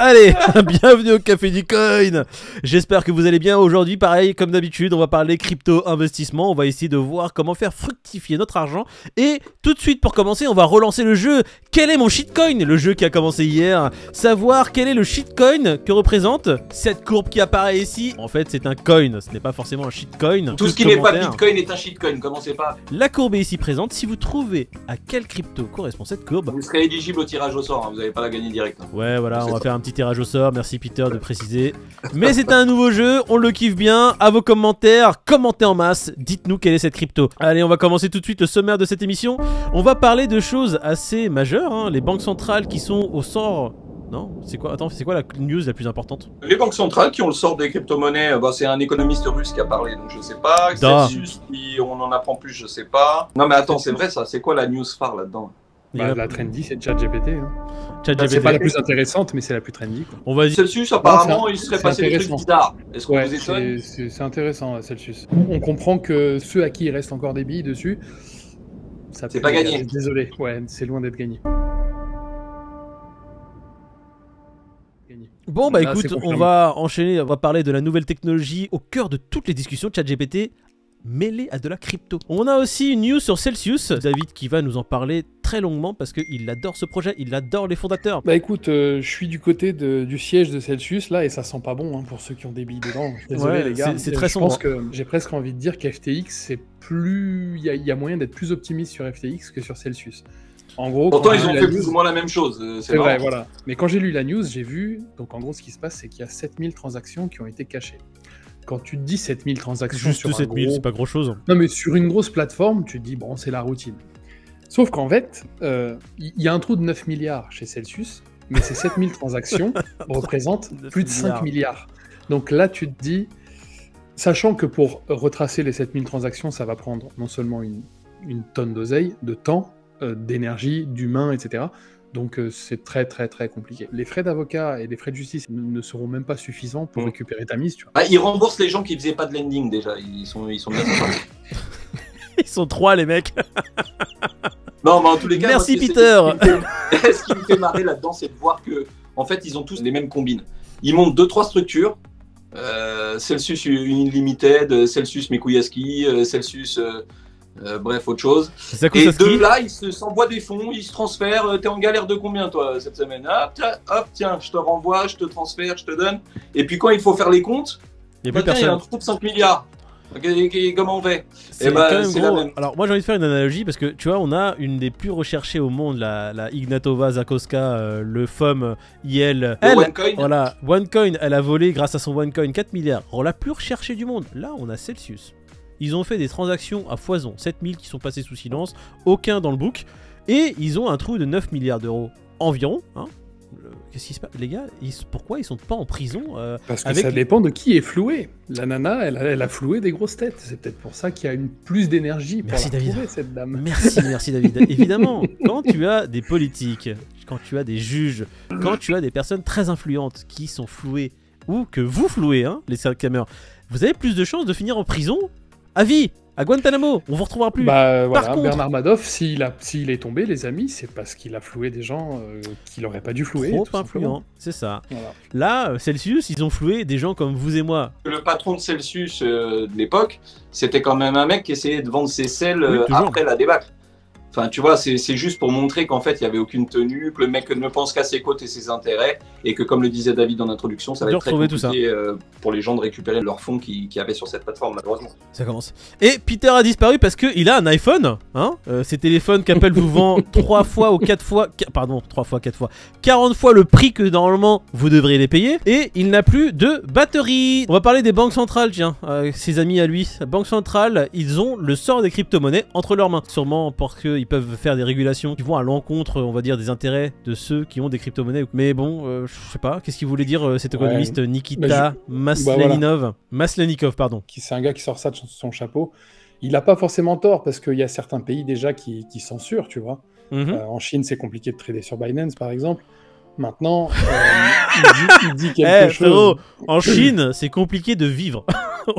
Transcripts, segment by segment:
Allez, bienvenue au Café du Coin. J'espère que vous allez bien. Aujourd'hui, pareil, comme d'habitude, on va parler crypto-investissement. On va essayer de voir comment faire fructifier notre argent. Et tout de suite, pour commencer, on va relancer le jeu. Quel est mon shitcoin? Le jeu qui a commencé hier. Savoir quel est le shitcoin que représente cette courbe qui apparaît ici. En fait, c'est un coin, ce n'est pas forcément un shitcoin. Tout ce qui n'est pas bitcoin est un shitcoin, commencez pas. La courbe est ici présente. Si vous trouvez à quelle crypto correspond cette courbe, vous serez éligible au tirage au sort, hein. Vous n'allez pas la gagner direct. Hein. Ouais, voilà, on va faire un petit tirage au sort. Merci Peter de préciser. Mais c'est un nouveau jeu, on le kiffe bien. À vos commentaires, commentez en masse. Dites-nous quelle est cette crypto. Allez, on va commencer tout de suite le sommaire de cette émission. On va parler de choses assez majeures, hein. Les banques centrales qui sont au sort. Non, c'est quoi? Attends, c'est quoi la news la plus importante? Les banques centrales qui ont le sort des crypto-monnaies, bah, c'est un économiste russe qui a parlé, donc je sais pas. Celsius, on en apprend plus, je sais pas. Non mais attends, c'est vrai ça, c'est quoi la news phare là-dedans? Bah, la trendy, c'est ChatGPT. Hein. C'est pas la plus intéressante, mais c'est la plus trendy. Quoi. On va dire... Celsius, apparemment, il serait passé des trucs bizarres. Est-ce qu'on vous étonne? C'est intéressant, Celsius. On comprend que ceux à qui il reste encore des billes dessus, c'est pas gagné. Désolé, ouais, c'est loin d'être gagné. Bon bah écoute, on va enchaîner, on va parler de la nouvelle technologie au cœur de toutes les discussions de ChatGPT, mêlée à de la crypto. On a aussi une news sur Celsius, David qui va nous en parler très longuement parce qu'il adore ce projet, il adore les fondateurs. Bah écoute, je suis du côté du siège de Celsius là et ça sent pas bon hein, pour ceux qui ont des billes dedans. Désolé ouais, les gars, c'est très sombre. Je pense que j'ai presque envie de dire qu'FTX c'est plus... Il y a moyen d'être plus optimiste sur FTX que sur Celsius. En gros, pourtant, ils ont fait plus ou moins la même chose. C'est vrai, voilà. Mais quand j'ai lu la news, j'ai vu... Donc, en gros, ce qui se passe, c'est qu'il y a 7000 transactions qui ont été cachées. Quand tu te dis 7000 transactions juste sur 7000, c'est pas grand-chose. Non, mais sur une grosse plateforme, tu te dis, bon, c'est la routine. Sauf qu'en fait, il y a un trou de 9 milliards chez Celsius, mais ces 7000 transactions représentent plus de 5 milliards. Donc là, tu te dis... Sachant que pour retracer les 7000 transactions, ça va prendre non seulement une tonne d'oseille, de temps, d'énergie, d'humains, etc. Donc c'est très compliqué. Les frais d'avocat et les frais de justice ne seront même pas suffisants pour récupérer ta mise, tu vois. Ah, ils remboursent les gens qui faisaient pas de lending déjà, ils sont bien sympas. Ils sont 3 les mecs. Non mais en tous les cas, merci Peter. Ce qui me fait marrer là-dedans, c'est de voir que en fait ils ont tous les mêmes combines. Ils montent 2-3 structures, Celsius Unlimited, Celsius Mikuyaski, Celsius... bref, autre chose. Et de là, ils s'envoient des fonds, ils se transfèrent. T'es en galère de combien, toi, cette semaine? Hop, tiens, je te renvoie, je te transfère, je te donne. Et puis quand il faut faire les comptes, il y a un trou de 5 milliards. Comment on fait? C'est la même. Alors moi j'ai envie de faire une analogie parce que tu vois on a une des plus recherchées au monde, la Ignatova Zakowska, le FOM IL. OneCoin. Voilà, OneCoin, elle a volé grâce à son OneCoin 4 milliards. Alors la plus recherchée du monde, là on a Celsius. Ils ont fait des transactions à foison, 7000 qui sont passées sous silence, aucun dans le book, et ils ont un trou de 9 milliards d'euros environ. Hein. Qu'est-ce qui se passe, les gars? Pourquoi ils sont pas en prison Parce que ça dépend de qui est floué. La nana, elle a floué des grosses têtes. C'est peut-être pour ça qu'il y a plus d'énergie pour trouver cette dame. Merci David. Évidemment, quand tu as des politiques, quand tu as des juges, quand tu as des personnes très influentes qui sont flouées, ou que vous flouez, hein, les scammers, vous avez plus de chances de finir en prison à vie, à Guantanamo, on vous retrouvera plus. Bah voilà, par contre, Bernard Madoff, s'il est tombé, les amis, c'est parce qu'il a floué des gens qu'il n'aurait pas dû flouer. Trop influent, c'est ça. Voilà. Là, Celsius, ils ont floué des gens comme vous et moi. Le patron de Celsius de l'époque, c'était quand même un mec qui essayait de vendre ses selles après la débâcle. Enfin, tu vois, c'est juste pour montrer qu'en fait, il n'y avait aucune tenue, que le mec ne pense qu'à ses côtes et ses intérêts, et que, comme le disait David en introduction, ça va être très compliqué pour les gens de récupérer leurs fonds qu'il y avait sur cette plateforme, malheureusement. Ça commence. Et Peter a disparu parce qu'il a un iPhone, hein, ces téléphones qu'Apple vous vend 3 fois ou 4 fois, pardon, 3 fois, 4 fois, 40 fois le prix que normalement vous devriez les payer, et il n'a plus de batterie. On va parler des banques centrales, tiens, ses amis à lui. Banques centrales, ils ont le sort des crypto-monnaies entre leurs mains, sûrement parce qu'ils peuvent faire des régulations qui vont à l'encontre, on va dire, des intérêts de ceux qui ont des crypto-monnaies. Mais bon, je sais pas, qu'est-ce qu'il voulait dire cet économiste Nikita Maslenikov, pardon. C'est un gars qui sort ça de son chapeau. Il n'a pas forcément tort, parce qu'il y a certains pays déjà qui censurent, tu vois. En Chine, c'est compliqué de trader sur Binance, par exemple. Maintenant, il dit quelque chose... Frérot, en Chine, c'est compliqué de vivre.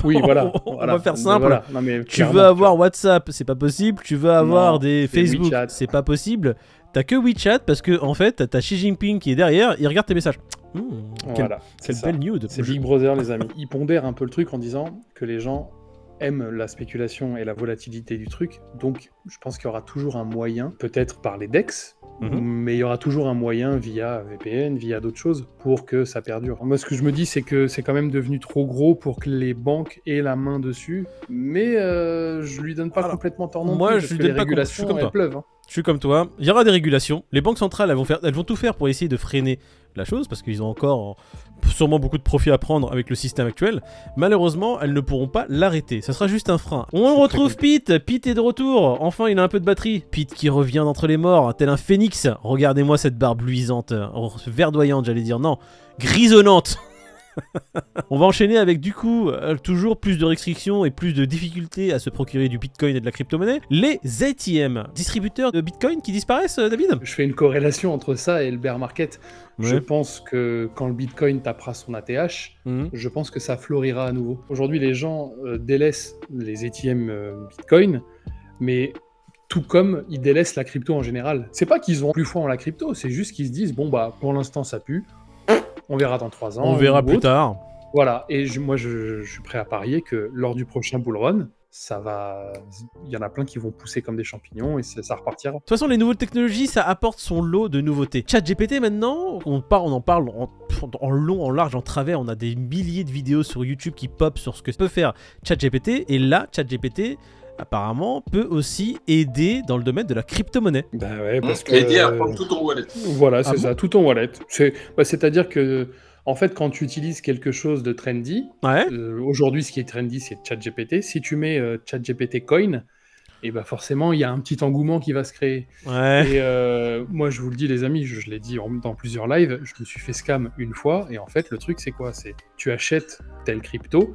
Oui, voilà. On va faire simple. Voilà. Non, mais tu veux avoir WhatsApp, c'est pas possible. Tu veux avoir des Facebook, c'est pas possible. t'as que WeChat parce que en fait t'as Xi Jinping qui est derrière, il regarde tes messages. Voilà, Quelle belle nude. c'est Big Brother, les amis. Ils pondèrent un peu le truc en disant que les gens aiment la spéculation et la volatilité du truc, donc je pense qu'il y aura toujours un moyen, peut-être par les DEX, mais il y aura toujours un moyen via VPN, via d'autres choses, pour que ça perdure. Moi, ce que je me dis, c'est que c'est quand même devenu trop gros pour que les banques aient la main dessus, mais je lui donne pas complètement tort non plus, moi, parce je lui que donne les pas régulations, comme elles toi. pleuvent. Hein. Je suis comme toi. Il y aura des régulations. Les banques centrales, elles vont tout faire pour essayer de freiner la chose parce qu'ils ont encore sûrement beaucoup de profit à prendre avec le système actuel. Malheureusement, elles ne pourront pas l'arrêter. Ça sera juste un frein. On retrouve Pete. Pete est de retour. Enfin, il a un peu de batterie. Pete qui revient d'entre les morts, tel un phénix. Regardez-moi cette barbe luisante, verdoyante, j'allais dire. Non, grisonnante. On va enchaîner avec du coup toujours plus de restrictions et plus de difficultés à se procurer du bitcoin et de la crypto-monnaie. Les ATM, distributeurs de bitcoin qui disparaissent, David. Je fais une corrélation entre ça et le bear market. Ouais. Je pense que quand le bitcoin tapera son ATH, je pense que ça florira à nouveau. Aujourd'hui, les gens délaissent les ATM bitcoin, mais tout comme ils délaissent la crypto en général. C'est pas qu'ils ont plus foi en la crypto, c'est juste qu'ils se disent bon bah pour l'instant ça pue. On verra dans 3 ans. On verra plus tard. Voilà, et moi je suis prêt à parier que lors du prochain bull run, il y en a plein qui vont pousser comme des champignons et ça repartira. De toute façon, les nouvelles technologies, ça apporte son lot de nouveautés. ChatGPT maintenant, on en parle en long, en large, en travers. On a des milliers de vidéos sur YouTube qui pop sur ce que peut faire ChatGPT. Et là, ChatGPT apparemment peut aussi aider dans le domaine de la crypto-monnaie. Bah ouais, parce que aider à prendre tout ton wallet. Voilà, c'est ça, tout ton wallet. C'est-à-dire que en fait, quand tu utilises quelque chose de trendy, aujourd'hui, ce qui est trendy, c'est ChatGPT. Si tu mets ChatGPT Coin, et bah forcément, il y a un petit engouement qui va se créer. Ouais. Et moi, je vous le dis, les amis, je l'ai dit dans plusieurs lives, je me suis fait scam une fois. Et en fait, le truc, c'est quoi? C'est tu achètes telle crypto,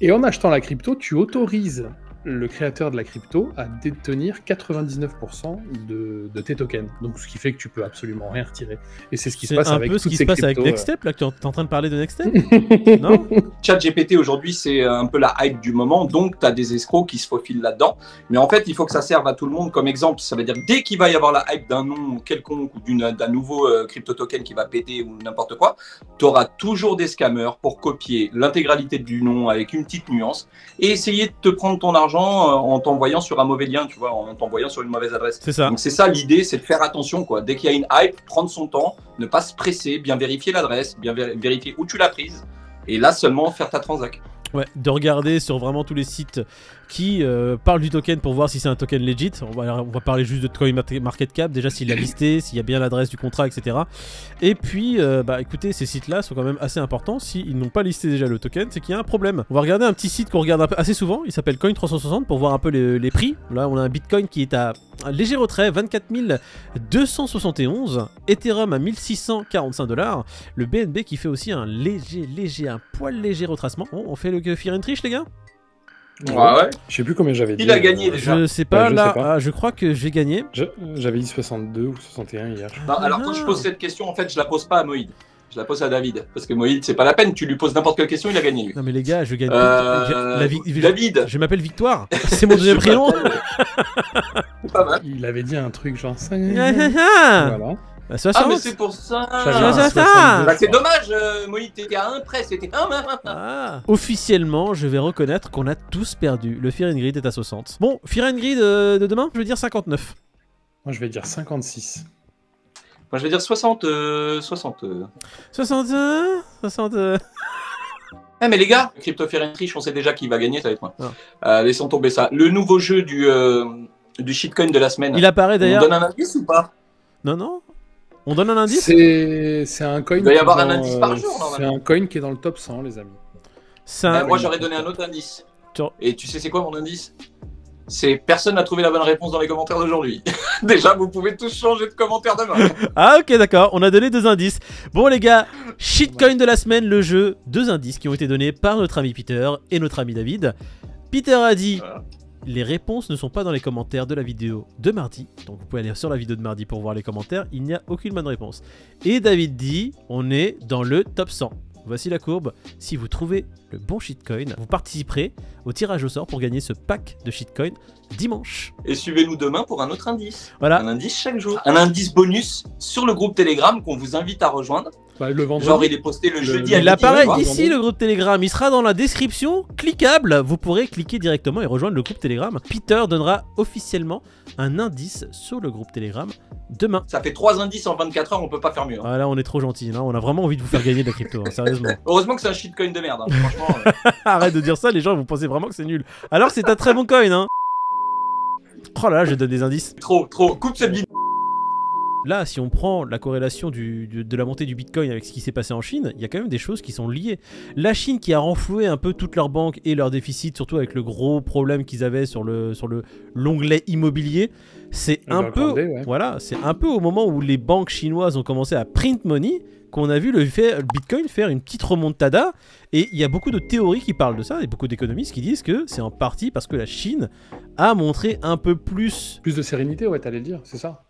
et en achetant la crypto, tu autorises le créateur de la crypto à détenir 99% de tes tokens. Donc, ce qui fait que tu peux absolument rien retirer. Et c'est ce qui se passe avec toutes ces cryptos. C'est un peu ce qui se passe avec Nextstep, là, que tu es en train de parler de Nextstep. Non? ChatGPT aujourd'hui, c'est un peu la hype du moment, donc tu as des escrocs qui se faufilent là-dedans. Mais en fait, il faut que ça serve à tout le monde comme exemple. Ça veut dire dès qu'il va y avoir la hype d'un nom quelconque ou d'un nouveau crypto-token qui va péter ou n'importe quoi, tu auras toujours des scammers pour copier l'intégralité du nom avec une petite nuance et essayer de te prendre ton argent en t'envoyant sur un mauvais lien, tu vois, en t'envoyant sur une mauvaise adresse. C'est ça. Donc c'est ça l'idée, c'est de faire attention, quoi. Dès qu'il y a une hype, prendre son temps, ne pas se presser, bien vérifier l'adresse, bien vérifier où tu l'as prise, et là seulement faire ta transac. Ouais, de regarder sur vraiment tous les sites qui parlent du token pour voir si c'est un token legit. On va parler juste de CoinMarketCap, déjà s'il a listé, s'il y a bien l'adresse du contrat, etc. Et puis, bah écoutez, ces sites-là sont quand même assez importants. S'ils n'ont pas listé déjà le token, c'est qu'il y a un problème. On va regarder un petit site qu'on regarde assez souvent, il s'appelle Coin360 pour voir un peu les prix. Là, on a un Bitcoin qui est à un léger retrait, 24 271, Ethereum à 1645 $, le BNB qui fait aussi un poil léger retracement. Bon, on fait le Fear and Triche, les gars? Ouais. Je sais plus combien j'avais dit. Il a gagné déjà. Je sais pas, je là, sais pas. je crois que j'ai gagné. J'avais dit 62 ou 61 hier. Non, alors quand je pose cette question, en fait, je la pose pas à Moïd. Je la pose à David. Parce que Moïd, c'est pas la peine, tu lui poses n'importe quelle question, il a gagné lui. Non mais les gars, je gagne. David. Je m'appelle Victoire. C'est mon deuxième prénom. C'est pas mal. Il avait dit un truc genre 5. Voilà. Voilà. Bah, 60. Ah mais c'est pour ça. Bah, c'est dommage, Moïd, t'étais à un près, c'était Officiellement, je vais reconnaître qu'on a tous perdu. Le Fear and Greed est à 60. Bon, Fear and Greed de demain, je veux dire 59. Moi je vais dire 56. Moi je vais dire 60. 60. Eh mais les gars, Crypto Fear and Triche, on sait déjà qui va gagner, ça va être moi. Laissons tomber ça. Le nouveau jeu du shitcoin de la semaine. Il apparaît d'ailleurs. On donne un indice ou pas? Non. On donne un indice? C'est un coin. Il doit y avoir un indice par jour, normalement. C'est un coin qui est dans le top 100, les amis. Moi, j'aurais donné un autre indice. Et tu sais, c'est quoi mon indice? C'est personne n'a trouvé la bonne réponse dans les commentaires d'aujourd'hui. Déjà, vous pouvez tous changer de commentaire demain. Ah, ok, d'accord. On a donné 2 indices. Bon, les gars, shitcoin de la semaine, le jeu. 2 indices qui ont été donnés par notre ami Peter et notre ami David. Peter a dit. Voilà. Les réponses ne sont pas dans les commentaires de la vidéo de mardi. Donc vous pouvez aller sur la vidéo de mardi pour voir les commentaires. Il n'y a aucune bonne réponse. Et David dit, on est dans le top 100. voici la courbe. Si vous trouvez le bon shitcoin, vous participerez au tirage au sort pour gagner ce pack de shitcoin dimanche. Et suivez-nous demain pour un autre indice. Voilà. Un indice chaque jour. Un indice bonus sur le groupe Telegram qu'on vous invite à rejoindre. Bah, le vendredi. Genre, il est posté le jeudi à Il apparaît midi, ici le groupe Telegram, il sera dans la description, cliquable. Vous pourrez cliquer directement et rejoindre le groupe Telegram. Peter donnera officiellement un indice sur le groupe Telegram demain. Ça fait 3 indices en 24 heures, on peut pas faire mieux. Hein. Voilà, on est trop gentil, on a vraiment envie de vous faire gagner de la crypto, hein, sérieusement. Heureusement que c'est un shitcoin de merde, hein. Franchement. Arrête de dire ça, les gens vont penser vraiment que c'est nul. Alors c'est un très bon coin, hein. Oh là là, je donne des indices. Trop. Coupe cette vidéo. Là, si on prend la corrélation de la montée du Bitcoin avec ce qui s'est passé en Chine, il y a quand même des choses qui sont liées. La Chine qui a renfloué un peu toutes leurs banques et leurs déficits, surtout avec le gros problème qu'ils avaient sur l'onglet immobilier, c'est un peu, voilà, c'est un peu au moment où les banques chinoises ont commencé à print money qu'on a vu le Bitcoin faire une petite remontada. Et il y a beaucoup de théories qui parlent de ça et beaucoup d'économistes qui disent que c'est en partie parce que la Chine a montré un peu plus de sérénité, ouais, t'allais le dire, c'est ça.